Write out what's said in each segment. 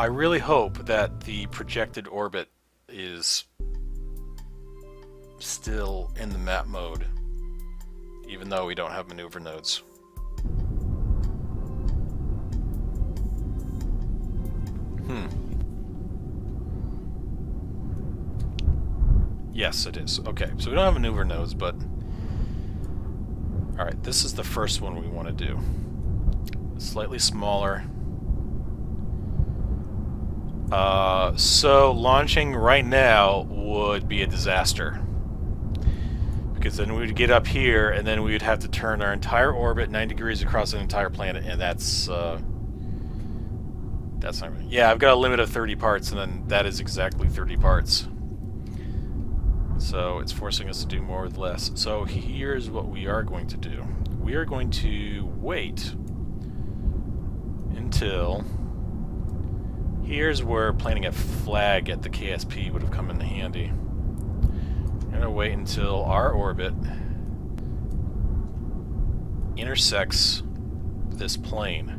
I really hope that the projected orbit is still in the map mode, even though we don't have maneuver nodes. Yes, it is. Okay, so we don't have maneuver nodes, but... Alright, this is the first one we want to do. Slightly smaller. So launching right now would be a disaster. Because then we would get up here, and then we would have to turn our entire orbit 90 degrees across an entire planet, and that's not... Yeah, I've got a limit of 30 parts, and then that is exactly 30 parts. So it's forcing us to do more with less. So here's what we are going to do. We are going to wait until... Here's where planting a flag at the KSP would have come in handy. We're going to wait until our orbit intersects this plane.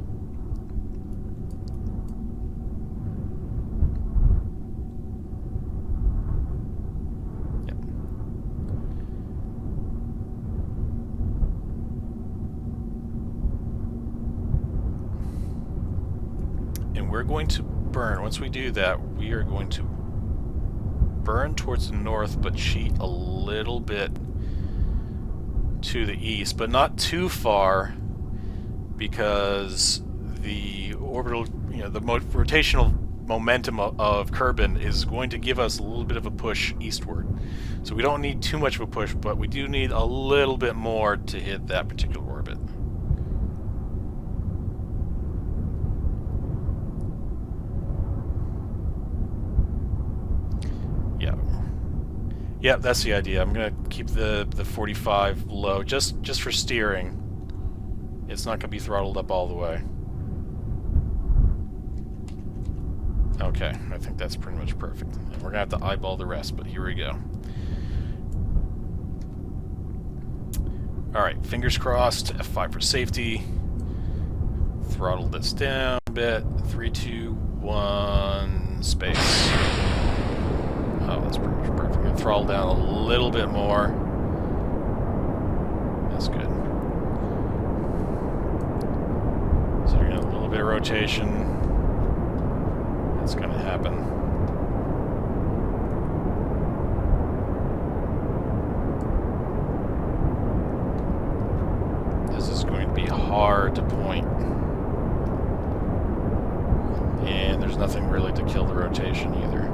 We're going to burn. Once we do that, we are going to burn towards the north, but cheat a little bit to the east, but not too far, because the orbital, the rotational momentum of Kerbin is going to give us a little bit of a push eastward. So we don't need too much of a push, but we do need a little bit more to hit that particular orbit. Yeah, that's the idea. I'm gonna keep the 45 low, just for steering. It's not gonna be throttled up all the way. Okay, I think that's pretty much perfect. And we're gonna have to eyeball the rest, but here we go. Alright, fingers crossed, F5 for safety. Throttle this down a bit. 3, 2, 1, space. Oh, that's pretty much perfect. I'm going to throttle down a little bit more. That's good. So you're going to have a little bit of rotation. That's going to happen. This is going to be hard to point. And there's nothing really to kill the rotation either.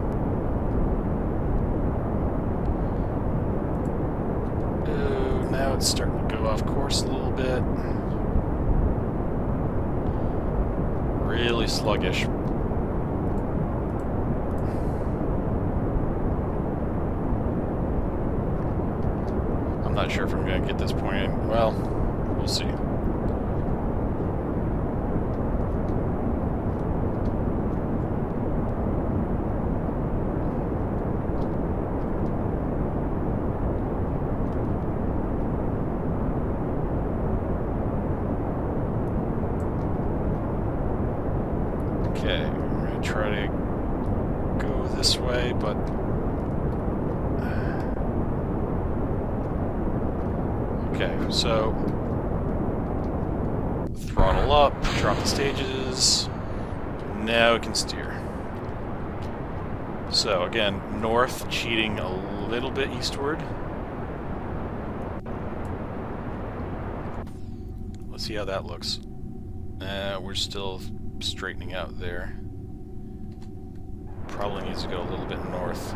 Now it's starting to go off course a little bit. Really sluggish. I'm not sure if I'm going to get this point. Well, we'll see. Okay, we're going to try to go this way, but... Okay, so... Throttle up, drop the stages. Now we can steer. So, again, north, cheating a little bit eastward. Let's see how that looks. We're still straightening out there. Probably needs to go a little bit north.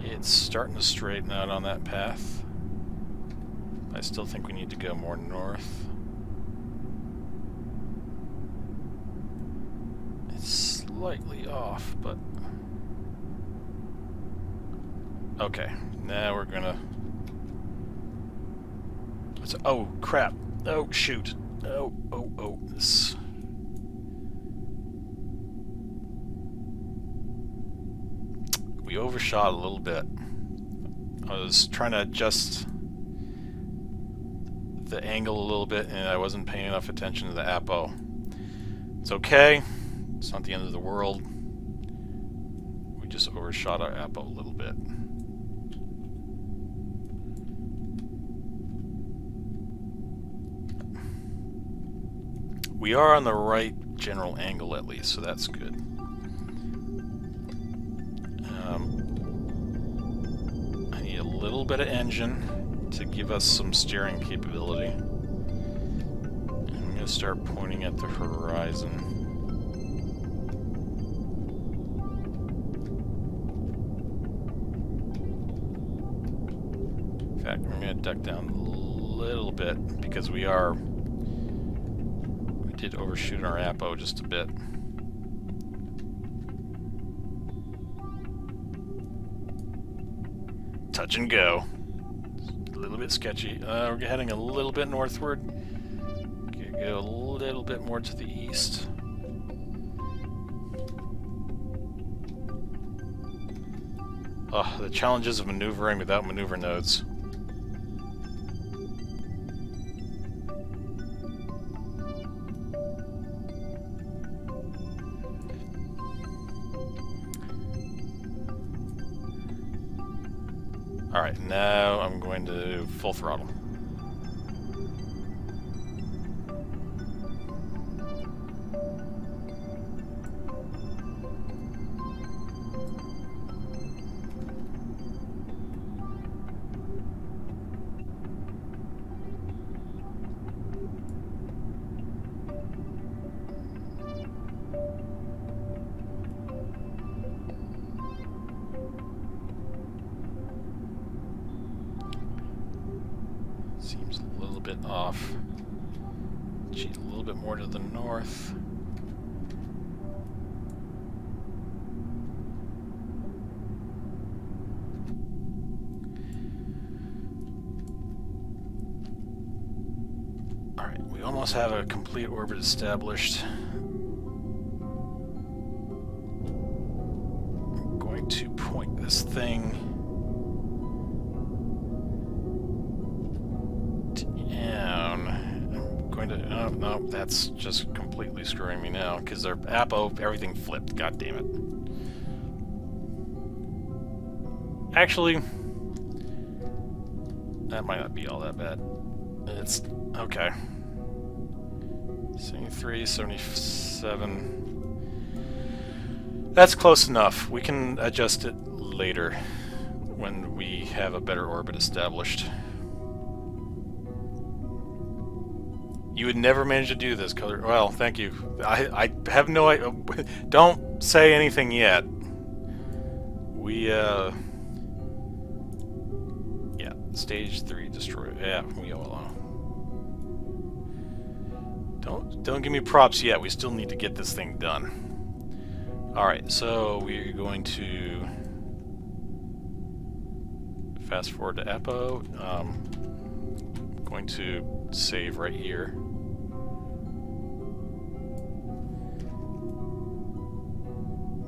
It's starting to straighten out on that path. I still think we need to go more north. It's slightly off, but... Okay, now we're gonna... Oh, crap! Oh, shoot! Oh, this... we overshot a little bit. I was trying to adjust the angle a little bit, and I wasn't paying enough attention to the apo. It's okay. It's not the end of the world. We just overshot our apo a little bit. We are on the right general angle at least, so that's good. I need a little bit of engine to give us some steering capability. And I'm going to start pointing at the horizon. In fact, I'm going to duck down a little bit because we did overshoot our apo just a bit. Touch and go. A little bit sketchy. We're heading a little bit northward. Go a little bit more to the east. Oh, the challenges of maneuvering without maneuver nodes. Alright, now I'm going to full throttle. Seems a little bit off. Cheat a little bit more to the north. Alright, we almost have a complete orbit established. I'm going to point this thing no, that's just completely screwing me now, because their apo, everything flipped, god damn it. Actually, that might not be all that bad. It's, okay. 73, 77. That's close enough. We can adjust it later, when we have a better orbit established. You would never manage to do this, Color. Well, thank you. I have no idea. Don't say anything yet. We, yeah. Stage 3 destroy. Yeah, we all know. Don't give me props yet. We still need to get this thing done. Alright, so we're going to fast forward to Apo. Going to save right here.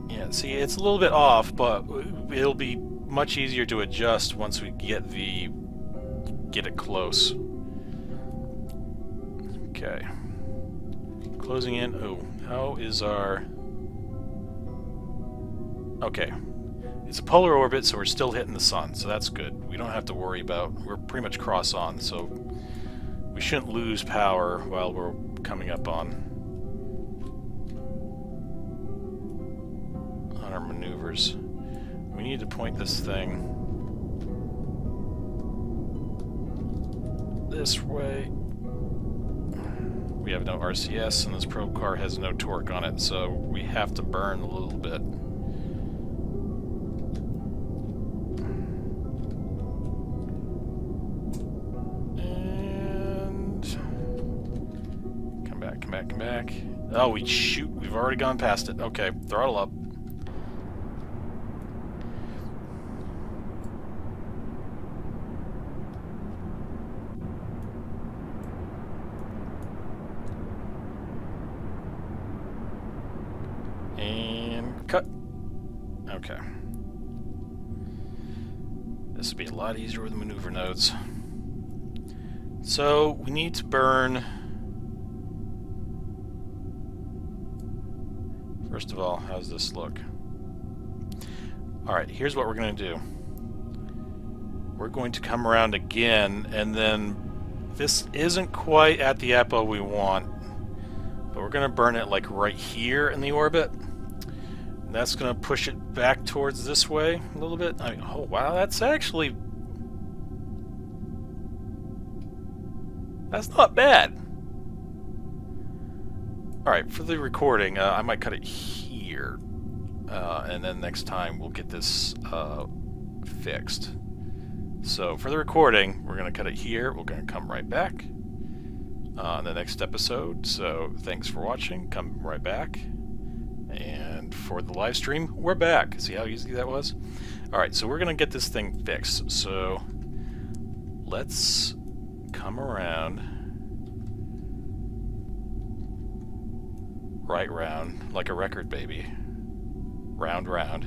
Yeah, see, it's a little bit off, but it'll be much easier to adjust once we get it close. Okay. Closing in. Oh, how is our... Okay. It's a polar orbit, so we're still hitting the sun, so that's good. We don't have to worry about... We're pretty much cross-on, so we shouldn't lose power while we're coming up on our maneuvers. We need to point this thing this way. We have no RCS, and this probe car has no torque on it, so we have to burn a little bit. And come back. Oh, we've already gone past it. Okay, throttle up. And cut. Okay. This will be a lot easier with the maneuver nodes. So we need to burn. First of all, how's this look? Alright, here's what we're going to do. We're going to come around again, and then this isn't quite at the apo we want, but we're going to burn it like right here in the orbit. And that's going to push it back towards this way a little bit. I mean, oh wow, that's actually... that's not bad. Alright, for the recording, I might cut it here. And then next time we'll get this fixed. So for the recording, we're going to cut it here. We're going to come right back on the next episode. So thanks for watching. Come right back. And for the live stream, we're back. See how easy that was? Alright, so we're going to get this thing fixed. So let's come around right round like a record, baby. Round, round.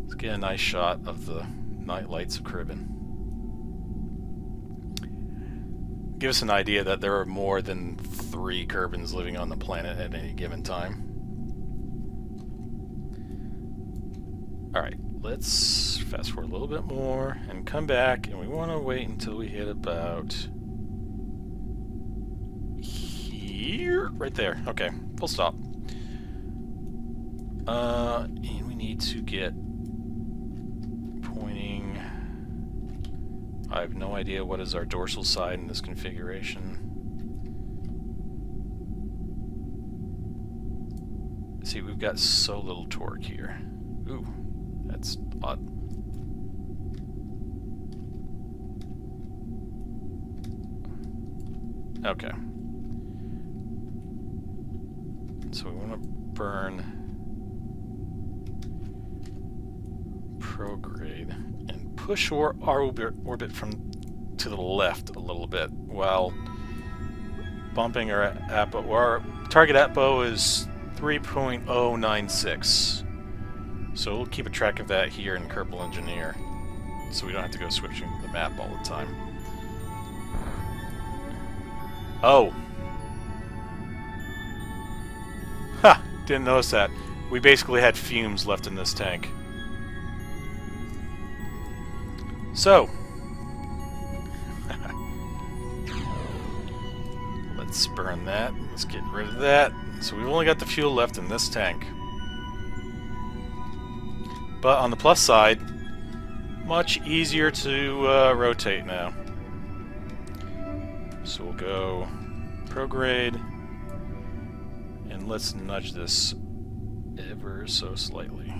Let's get a nice shot of the night lights of Kerbin. Give us an idea that there are more than 3 Kerbins living on the planet at any given time. Alright, let's fast forward a little bit more and come back, and we want to wait until we hit about here, right there. Okay, full stop. And we need to get pointing. I have no idea what is our dorsal side in this configuration. See, we've got so little torque here. Ooh, that's odd. Okay. So we want to burn prograde and push our orbit from to the left a little bit while bumping our apo. Our target apo is 3.096. So we'll keep a track of that here in Kerbal Engineer, so we don't have to go switching the map all the time. Oh! Ha! Didn't notice that. We basically had fumes left in this tank. So, let's burn that. Let's get rid of that. So we've only got the fuel left in this tank. But on the plus side, much easier to rotate now. So we'll go prograde, and let's nudge this ever so slightly.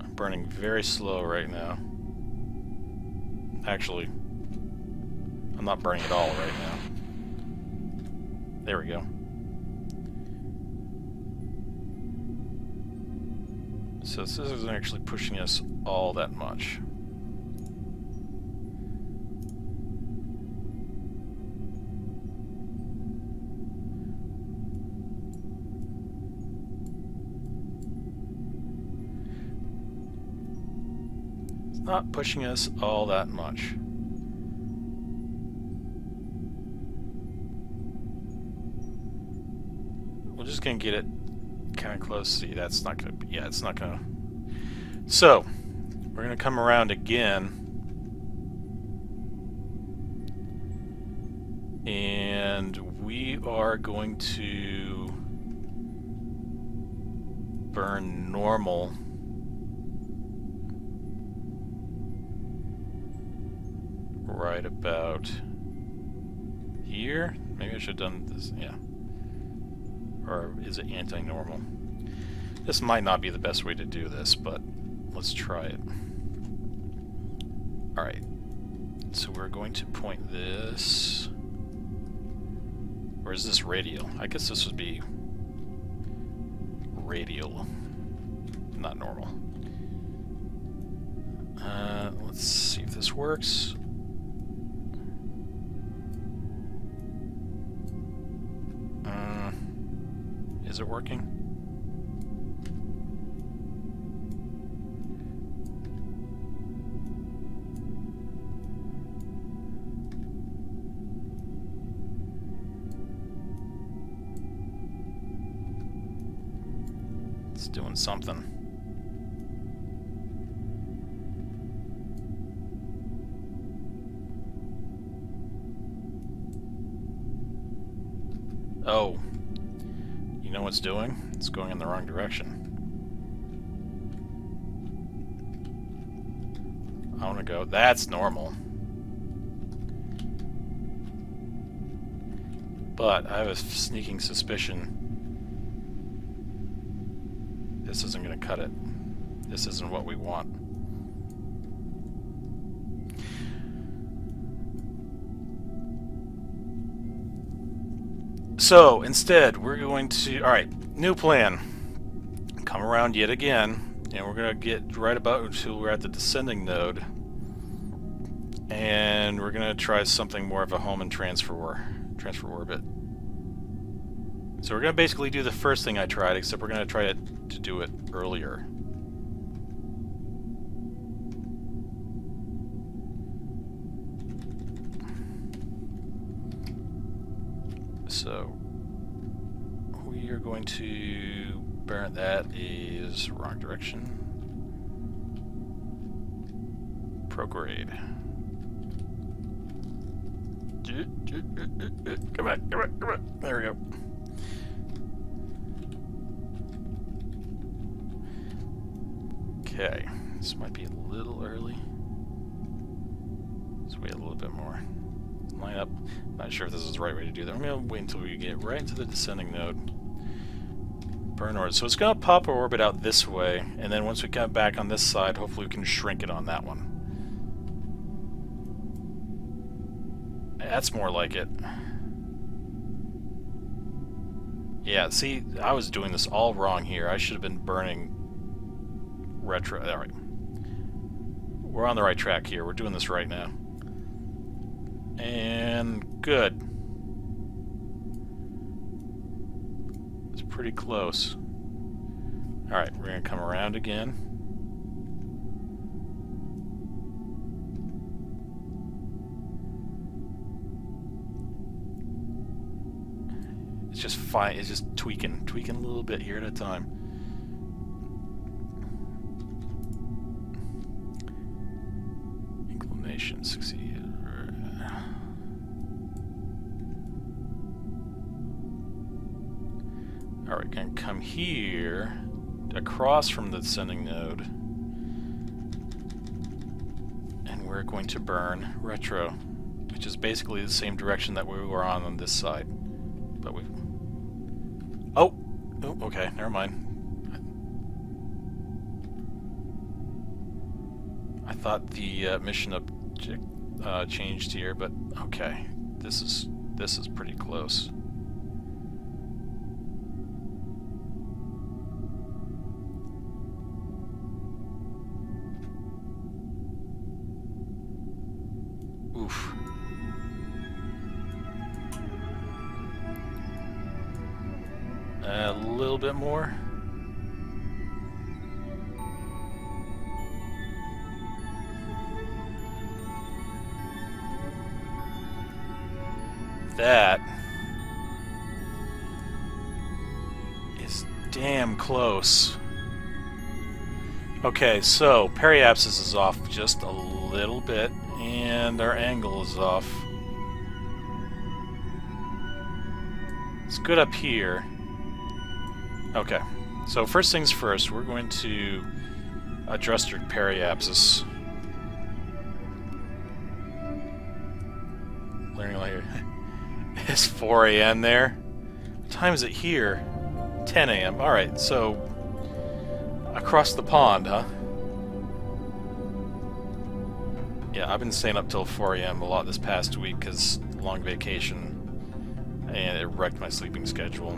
I'm burning very slow right now. Actually, I'm not burning at all right now. There we go. So this isn't actually pushing us all that much. It's not pushing us all that much. We're just gonna get it kind of close. See, that's not gonna be, yeah, it's not gonna. So we're gonna come around again, and we are going to burn normal right about here. Maybe I should have done this, yeah. Or is it anti-normal? This might not be the best way to do this, but let's try it. Alright, so we're going to point this... Or is this radial? I guess this would be radial, not normal. Let's see if this works. Is it working? It's doing something. Oh. You know what it's doing? It's going in the wrong direction. I want to go. That's normal. But I have a sneaking suspicion this isn't going to cut it. This isn't what we want. So, instead, we're going to... Alright, new plan. Come around yet again, and we're going to get right about until we're at the descending node. And we're going to try something more of a home and transfer orbit. So we're going to basically do the first thing I tried, except we're going to try to do it earlier. So we are going to burn. That is wrong direction. Prograde. Come on. There we go. Okay, this might be a little early. Let's wait a little bit more. Line up. Not sure if this is the right way to do that. I'm going to wait until we get right into the descending node. Burn orbit. So it's going to pop our orbit out this way, and then once we come back on this side, hopefully we can shrink it on that one. That's more like it. Yeah, see, I was doing this all wrong here. I should have been burning retro. Alright. We're on the right track here. We're doing this right now. And good. It's pretty close. Alright, we're going to come around again. It's just fine. It's just tweaking a little bit here at a time. Inclination succeed. Alright, gonna come here across from the descending node, and we're going to burn retro, which is basically the same direction that we were on this side. But we... Oh, okay, never mind. I thought the mission object changed here, but okay, this is pretty close. Oof. A little bit more. That is damn close. Okay, so periapsis is off just a little bit, and our angle is off. It's good up here. Okay, so first things first, we're going to adjust your periapsis. Learning later. It's 4 a.m. there. What time is it here? 10 a.m. Alright, so across the pond, huh? Yeah, I've been staying up till 4 a.m. a lot this past week because long vacation, and it wrecked my sleeping schedule.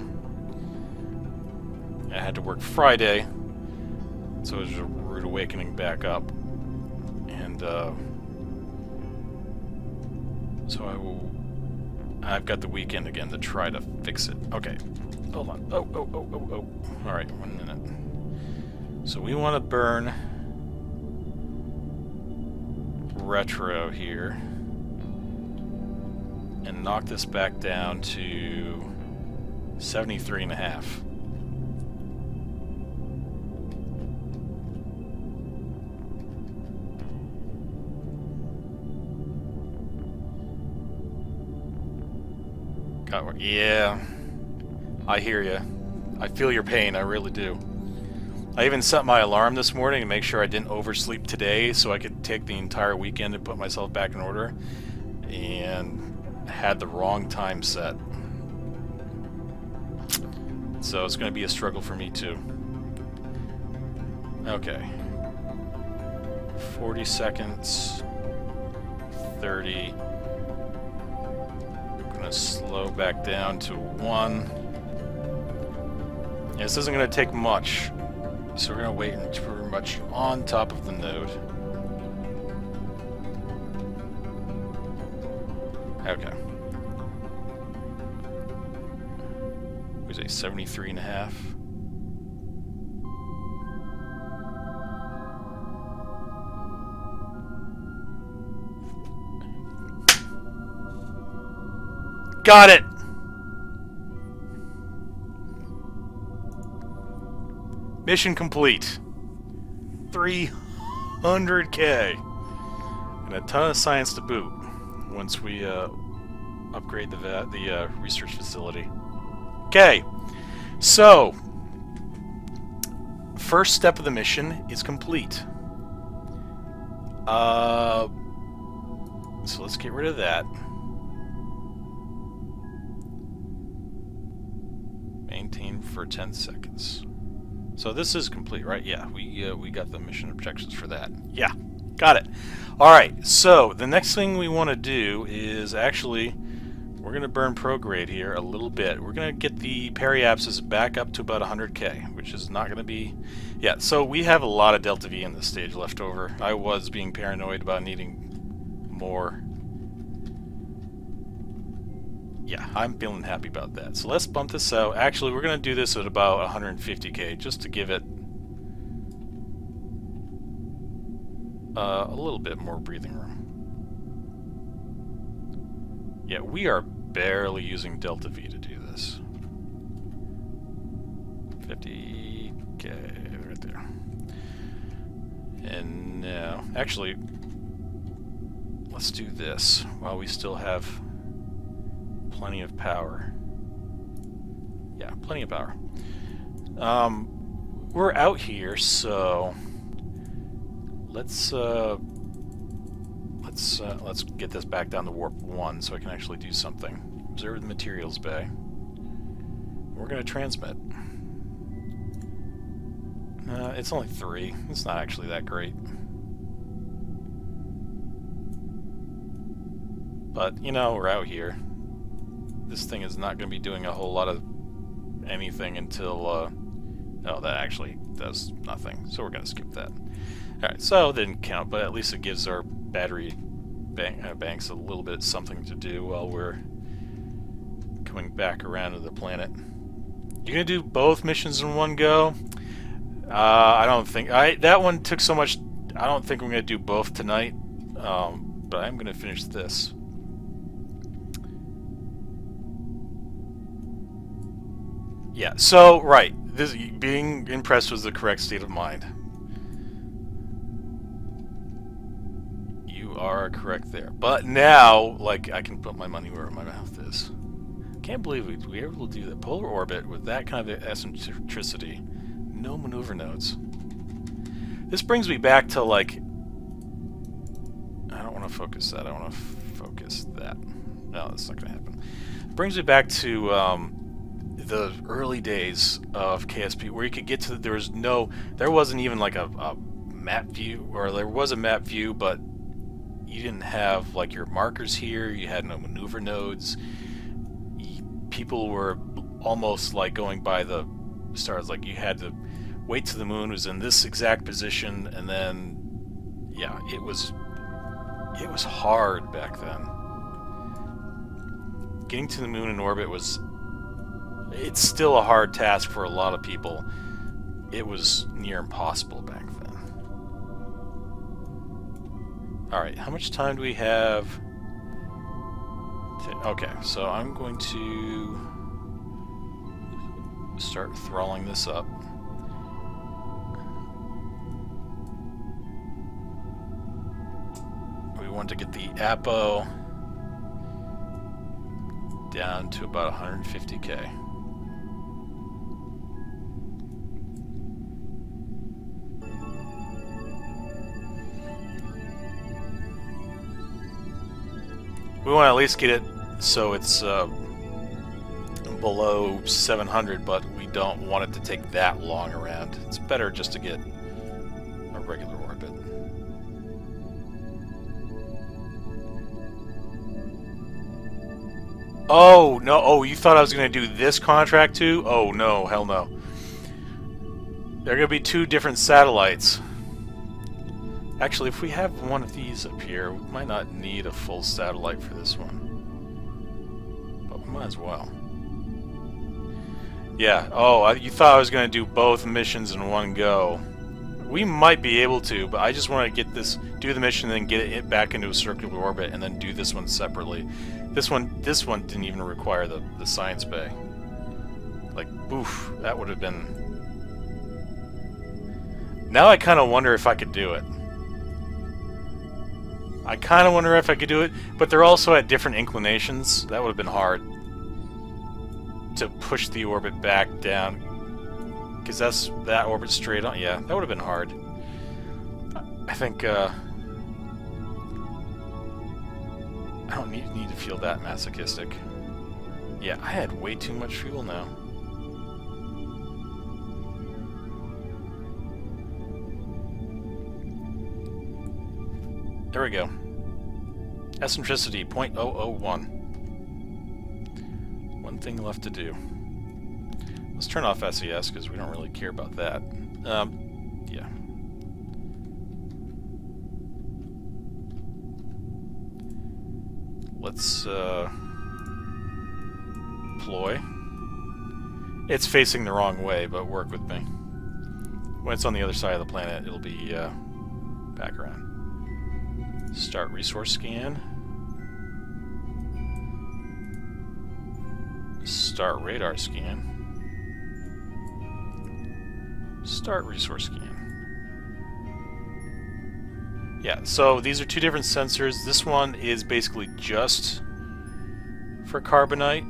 I had to work Friday, so it was a rude awakening back up. And so I've got the weekend again to try to fix it. Okay, hold on. Oh. Alright, 1 minute. So we want to burn retro here and knock this back down to 73.5. Yeah, I hear you. I feel your pain, I really do. I even set my alarm this morning to make sure I didn't oversleep today so I could take the entire weekend and put myself back in order. And had the wrong time set. So it's going to be a struggle for me too. Okay. 40 seconds. 30. I'm going to slow back down to 1. Yeah, this isn't going to take much. So we're going to wait until we're much on top of the node. Okay. What is it, 73.5? Got it! Mission complete. 300K. And a ton of science to boot once we upgrade the research facility. Okay, so first step of the mission is complete. So let's get rid of that. Maintain for 10 seconds. So this is complete, right? Yeah, we got the mission objectives for that. Yeah, got it. All right, so the next thing we want to do is actually we're going to burn prograde here a little bit. We're going to get the periapsis back up to about 100K, which is not going to be... Yeah, so we have a lot of delta V in this stage left over. I was being paranoid about needing more. Yeah, I'm feeling happy about that. So let's bump this out. Actually, we're going to do this at about 150K, just to give it a little bit more breathing room. Yeah, we are barely using delta V to do this. 50K right there. And now, actually, let's do this while we still have plenty of power. Yeah, plenty of power. We're out here, so let's get this back down to warp 1 so I can actually do something. Observe the materials bay. We're going to transmit. It's only 3. It's not actually that great. But, you know, we're out here. This thing is not going to be doing a whole lot of anything until... oh, that actually does nothing. So we're going to skip that. Alright, so it didn't count, but at least it gives our battery banks a little bit something to do while we're coming back around to the planet. You're going to do both missions in one go? I don't think... that one took so much... I don't think we're going to do both tonight. But I'm going to finish this. Yeah, so, right. This, being impressed was the correct state of mind. You are correct there. But now, like, I can put my money where my mouth is. Can't believe we were able to do the polar orbit with that kind of eccentricity. No maneuver nodes. This brings me back to, like... I don't want to focus that. I want to focus that. No, that's not going to happen. It brings me back to the early days of KSP, where you could get to... There wasn't even, like, a map view, or there was a map view, but you didn't have, like, your markers here. You had no maneuver nodes. People were almost, like, going by the stars. Like, you had to wait till the moon was in this exact position, and then, yeah, it was hard back then. Getting to the moon in orbit was... It's still a hard task for a lot of people. It was near impossible back then. Alright, how much time do we have? Okay, so I'm going to start throttling this up. We want to get the Apo down to about 150K. We want to at least get it so it's below 700, but we don't want it to take that long around. It's better just to get a regular orbit. Oh, no. Oh, you thought I was going to do this contract too? Oh, no. Hell no. There are going to be 2 different satellites. Actually, if we have one of these up here, we might not need a full satellite for this one. But we might as well. Yeah. Oh, you thought I was going to do both missions in one go. We might be able to, but I just want to get this, do the mission, and then get it back into a circular orbit, and then do this one separately. This one didn't even require the science bay. Like, oof, that would have been... Now I kind of wonder if I could do it. I kind of wonder if I could do it, but they're also at different inclinations. That would have been hard to push the orbit back down. Because that orbit straight on. Yeah, that would have been hard. I think I don't need to feel that masochistic. Yeah, I had way too much fuel now. There we go. Eccentricity 0.001. One thing left to do. Let's turn off SES because we don't really care about that. Yeah. Let's ploy. It's facing the wrong way, but work with me. When it's on the other side of the planet, it'll be back around. Start resource scan. Start radar scan. Start resource scan. Yeah, so these are 2 different sensors. This one is basically just for carbonite,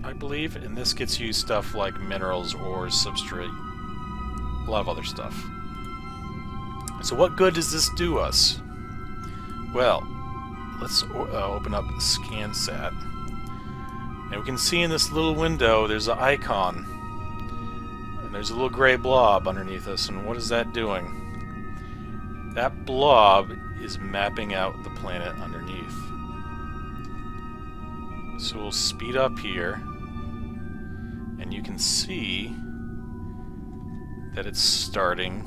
I believe, and this gets you stuff like minerals, ores, substrate, a lot of other stuff. So what good does this do us? Well, let's open up ScanSat. And we can see in this little window there's an icon. And there's a little gray blob underneath us. And what is that doing? That blob is mapping out the planet underneath. So we'll speed up here. And you can see that it's starting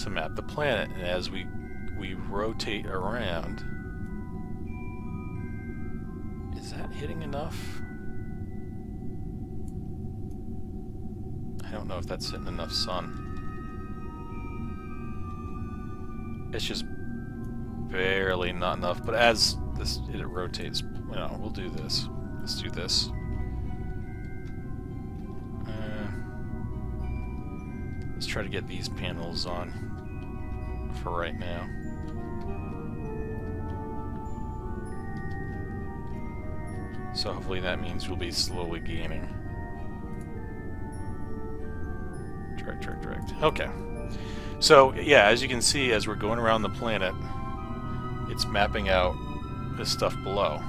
to map the planet. And as we rotate around. Is that hitting enough? I don't know if that's hitting enough sun. It's just barely not enough, but as it rotates, you know, we'll do this. Let's do this. Let's try to get these panels on for right now. So hopefully that means we'll be slowly gaining. Direct. Okay. So, yeah, as you can see, as we're going around the planet, it's mapping out this stuff below.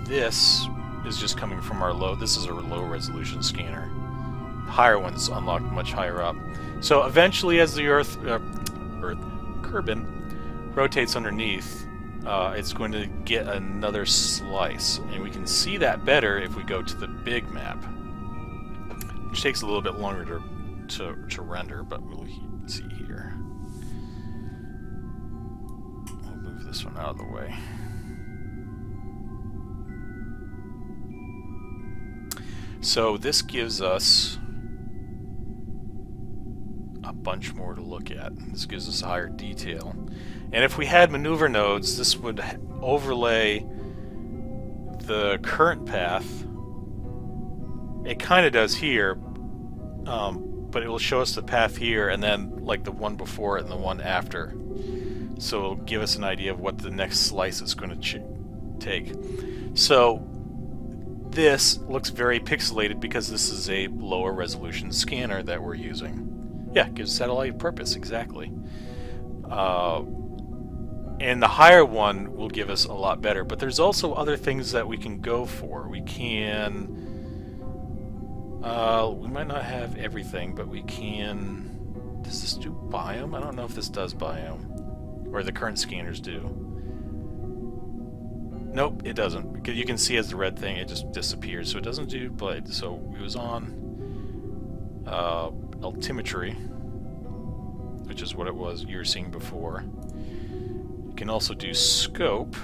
This is just coming from our this is a low resolution scanner. Higher ones unlocked much higher up. So eventually, as the Earth Kerbin rotates underneath, it's going to get another slice, and we can see that better if we go to the big map, which takes a little bit longer to render, but we'll see here. I'll move this one out of the way. So this gives us a bunch more to look at. This gives us higher detail. And if we had maneuver nodes, this would overlay the current path. It kind of does here, but it will show us the path here, and then like the one before it and the one after. So it'll give us an idea of what the next slice is going to take. So this looks very pixelated because this is a lower resolution scanner that we're using. Yeah, gives satellite purpose, exactly. And the higher one will give us a lot better, but there's also other things that we can go for. We can... we might not have everything, but we can... Does this do biome? I don't know if this does biome, or the current scanners do. Nope, it doesn't. Because you can see as the red thing, it just disappears, so it doesn't do blade. So it was on altimetry, which is what it was you were seeing before. You can also do scope,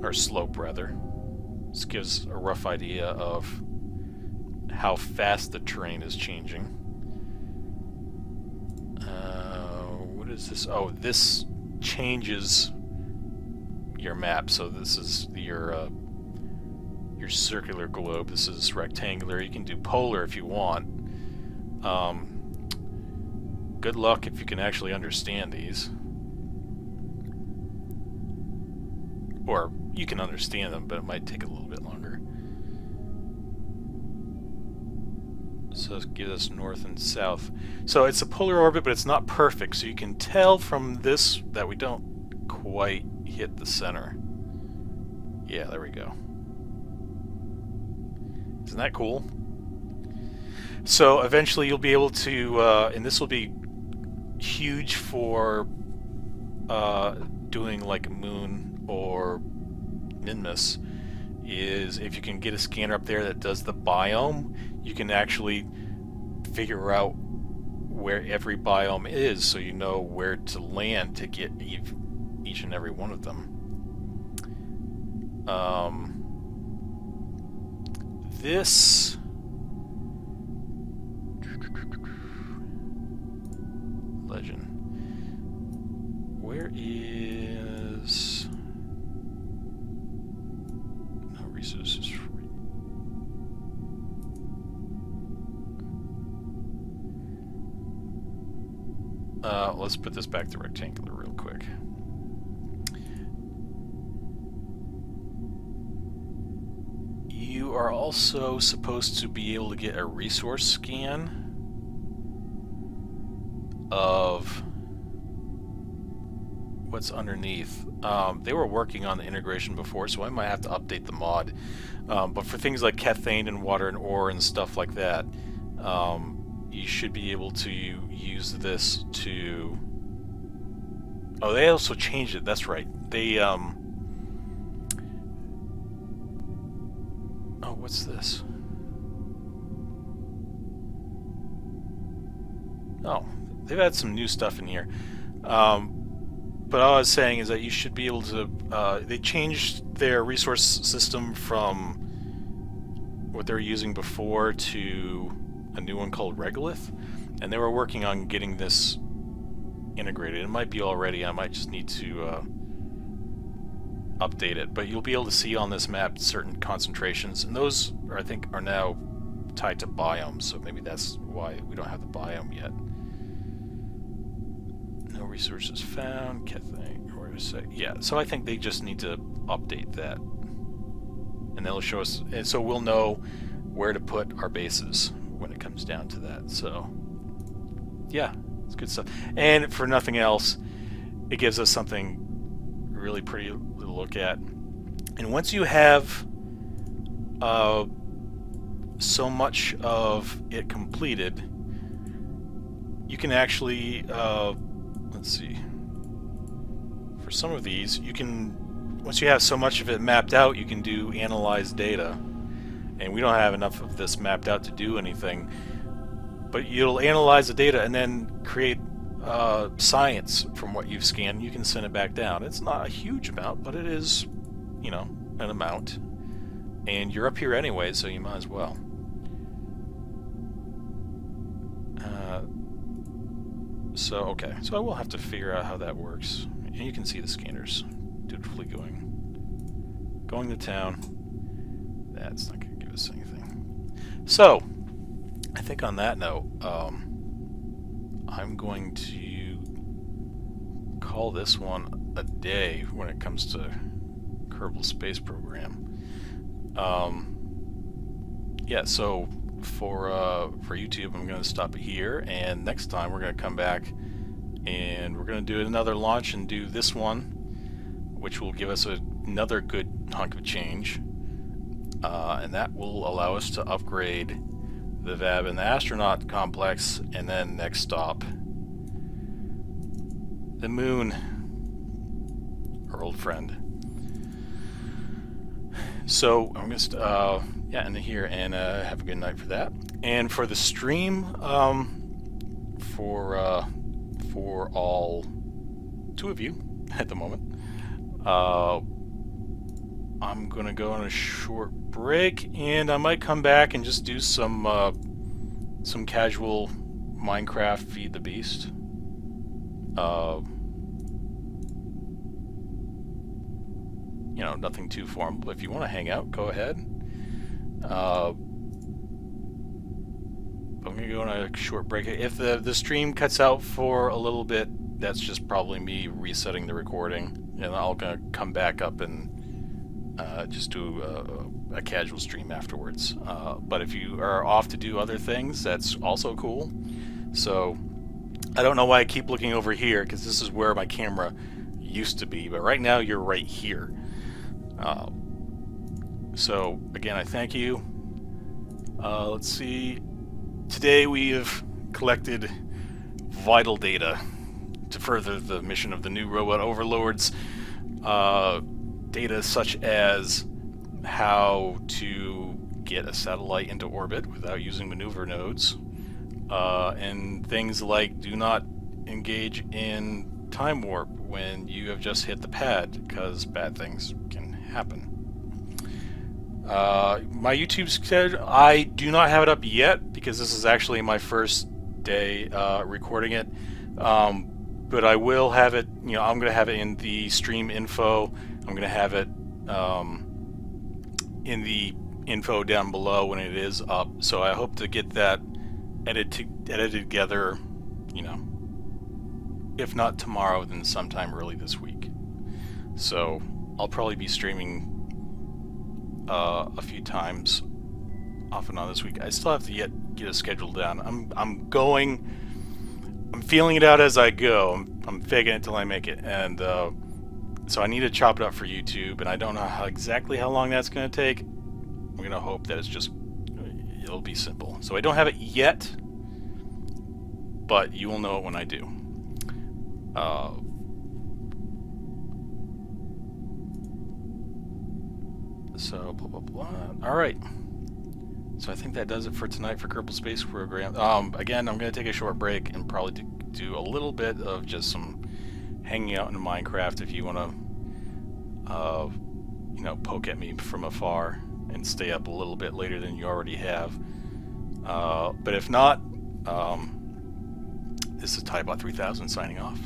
or slope rather. This gives a rough idea of how fast the terrain is changing. What is this? Oh, this changes your map. So this is your circular globe. This is rectangular. You can do polar if you want. Good luck if you can actually understand these. Or you can understand them, but it might take a little bit longer. So give us north and south. So it's a polar orbit, but it's not perfect. So you can tell from this that we don't quite hit the center. Yeah, there we go. Isn't that cool? So eventually you'll be able to, and this will be huge for doing like Moon or Minmus, is if you can get a scanner up there that does the biome, you can actually figure out where every biome is, so you know where to land to get each and every one of them. This legend. Where is no resources free? Let's put this back to rectangular real quick. You are also supposed to be able to get a resource scan of what's underneath. They were working on the integration before, so I might have to update the mod. But for things like cathane and water and ore and stuff like that, you should be able to use this to... Oh, they also changed it, that's right. They, Oh, what's this? Oh, they've had some new stuff in here. But all I was saying is that you should be able to... they changed their resource system from what they were using before to a new one called Regolith, and they were working on getting this integrated. It might be already. I might just need to update it. But you'll be able to see on this map certain concentrations, and those I think are now tied to biomes. So maybe that's why we don't have the biome yet. No resources found. Cathane. Where to say? Yeah. So I think they just need to update that, and they'll show us. And so we'll know where to put our bases when it comes down to that. So yeah, it's good stuff. And for nothing else, it gives us something really pretty to look at. And once you have so much of it completed, you can actually let's see, for some of these you can, once you have so much of it mapped out, you can do analyze data. And we don't have enough of this mapped out to do anything, but you'll analyze the data and then create science from what you've scanned. You can send it back down. It's not a huge amount, but it is, you know, an amount. And you're up here anyway, so you might as well. Okay, so I will have to figure out how that works. And you can see the scanners dutifully going to town. That's not going to give us anything. So, I think on that note, I'm going to call this one a day when it comes to Kerbal Space Program. Yeah, so for YouTube, I'm going to stop it here, and next time we're going to come back and we're going to do another launch and do this one, which will give us another good hunk of change, and that will allow us to upgrade the VAB and the astronaut complex, and then next stop, the moon, our old friend. So I'm going to end it here, and have a good night for that. And for the stream, for all 2 of you at the moment, I'm gonna go on a short break, and I might come back and just do some casual Minecraft Feed the Beast. You know, nothing too formal. If you want to hang out, go ahead. I'm gonna go on a short break. If the stream cuts out for a little bit, that's just probably me resetting the recording, and I'll gonna come back up and just do a casual stream afterwards. But if you are off to do other things, that's also cool. So I don't know why I keep looking over here, because this is where my camera used to be, but right now you're right here. So again, I thank you. Let's see. Today we have collected vital data to further the mission of the new robot overlords. Data such as how to get a satellite into orbit without using maneuver nodes, and things like do not engage in time warp when you have just hit the pad, because bad things can happen. My YouTube schedule, I do not have it up yet because this is actually my first day recording it, but I will have it. You know, I'm going to have it in the stream info. I'm going to have it in the info down below when it is up. So I hope to get that edited together, you know, if not tomorrow, then sometime early this week. So I'll probably be streaming a few times off and on this week. I still have to get a schedule down. I'm feeling it out as I go. I'm faking it till I make it, and so I need to chop it up for YouTube, and I don't know exactly how long that's going to take. I'm going to hope that it'll be simple. So I don't have it yet, but you will know it when I do. So blah blah blah. All right. So I think that does it for tonight for Kerbal Space Program. Again, I'm going to take a short break and probably do a little bit of just some hanging out in Minecraft. If you want to, you know, poke at me from afar and stay up a little bit later than you already have. But if not, this is Tybot 3000 signing off.